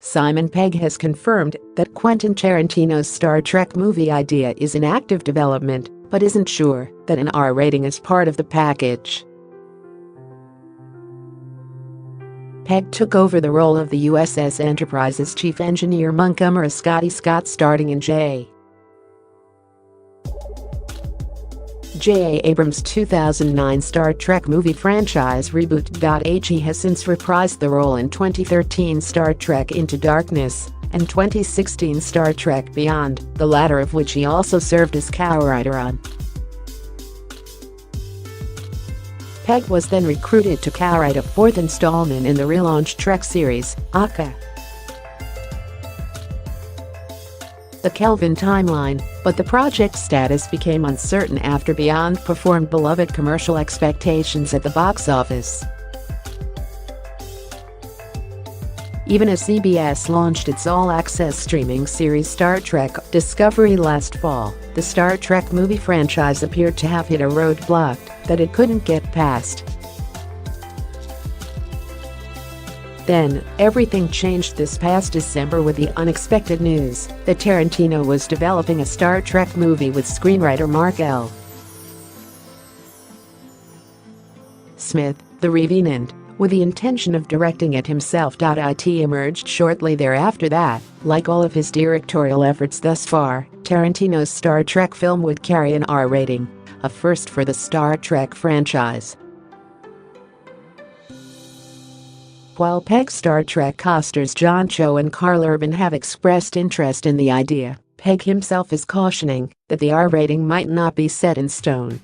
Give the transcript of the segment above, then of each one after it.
Simon Pegg has confirmed that Quentin Tarantino's Star Trek movie idea is in active development, but isn't sure that an R rating is part of the package. Pegg took over the role of the USS Enterprise's chief engineer Montgomery Scotty Scott starting in J. Abrams' 2009 Star Trek movie franchise reboot. He has since reprised the role in 2013 Star Trek Into Darkness and 2016 Star Trek Beyond, the latter of which he also served as co-writer on. Pegg was then recruited to co-write a fourth installment in the relaunched Trek series, Aka. The Kelvin timeline, but the project's status became uncertain after Beyond performed beloved commercial expectations at the box office. Even as CBS launched its all-access streaming series Star Trek Discovery last fall, the Star Trek movie franchise appeared to have hit a roadblock that it couldn't get past. Then, everything changed this past December with the unexpected news that Tarantino was developing a Star Trek movie with screenwriter Mark L. Smith, The Revenant, with the intention of directing it himself. It emerged shortly thereafter that, like all of his directorial efforts thus far, Tarantino's Star Trek film would carry an R rating, a first for the Star Trek franchise. While Pegg Star Trek casters John Cho and Karl Urban have expressed interest in the idea, Pegg himself is cautioning that the R rating might not be set in stone.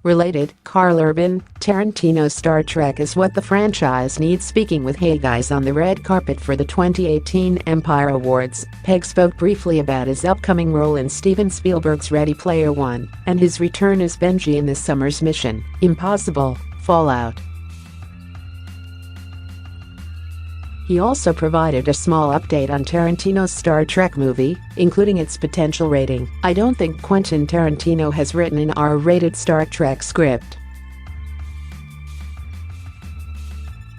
Related, Karl Urban, Tarantino's Star Trek is what the franchise needs. Speaking with Hey Guys on the red carpet for the 2018 Empire Awards, Pegg spoke briefly about his upcoming role in Steven Spielberg's Ready Player One and his return as Benji in this summer's Mission Impossible: Fallout. He also provided a small update on Tarantino's Star Trek movie, including its potential rating. "I don't think Quentin Tarantino has written an R-rated Star Trek script.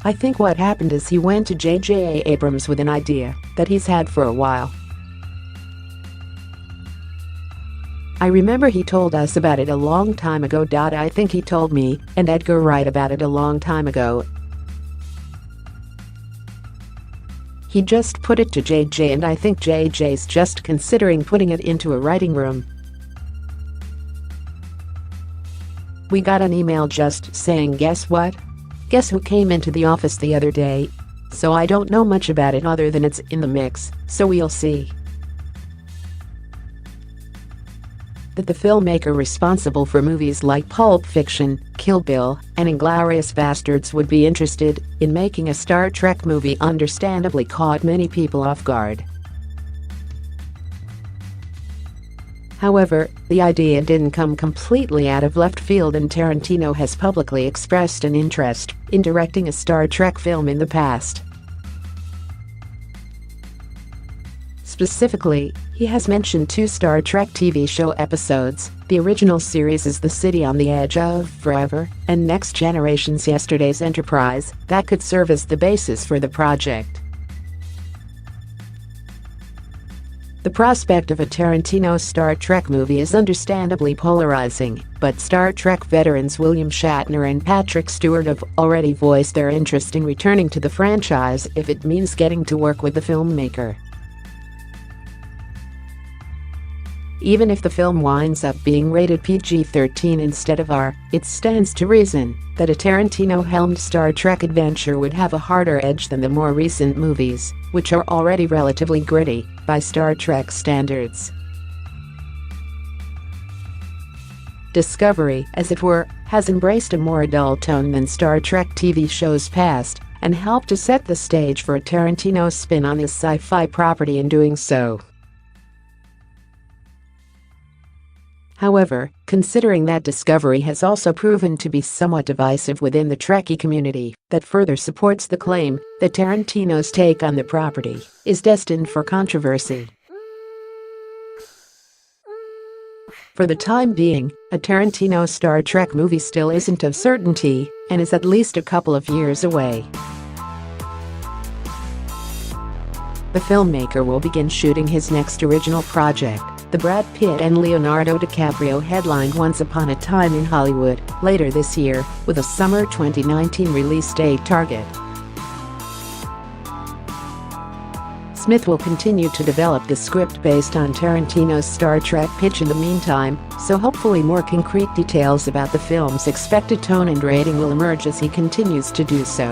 I think what happened is he went to J.J. Abrams with an idea that he's had for a while. I remember he told us about it a long time ago. I think he told me and Edgar Wright about it a long time ago. He just put it to JJ, and I think JJ's just considering putting it into a writing room. We got an email just saying, guess what? Guess who came into the office the other day? So I don't know much about it other than it's in the mix, so we'll see." That the filmmaker responsible for movies like Pulp Fiction, Kill Bill, and Inglourious Basterds would be interested in making a Star Trek movie understandably caught many people off guard. However, the idea didn't come completely out of left field, and Tarantino has publicly expressed an interest in directing a Star Trek film in the past. Specifically, he has mentioned 2 Star Trek TV show episodes. The original series is The City on the Edge of Forever and Next Generation's Yesterday's Enterprise that could serve as the basis for the project. The prospect of a Tarantino Star Trek movie is understandably polarizing, but Star Trek veterans William Shatner and Patrick Stewart have already voiced their interest in returning to the franchise if it means getting to work with the filmmaker. Even if the film winds up being rated PG-13 instead of R, it stands to reason that a Tarantino-helmed Star Trek adventure would have a harder edge than the more recent movies, which are already relatively gritty by Star Trek standards. Discovery, as it were, has embraced a more adult tone than Star Trek TV shows past and helped to set the stage for a Tarantino spin on this sci-fi property in doing so. However, considering that Discovery has also proven to be somewhat divisive within the Trekkie community, that further supports the claim that Tarantino's take on the property is destined for controversy. For the time being, a Tarantino Star Trek movie still isn't of certainty and is at least a couple of years away. the filmmaker will begin shooting his next original project. The Brad Pitt and Leonardo DiCaprio headlined Once Upon a Time in Hollywood later this year, with a summer 2019 release date target. Smith will continue to develop the script based on Tarantino's Star Trek pitch in the meantime, so hopefully more concrete details about the film's expected tone and rating will emerge as he continues to do so.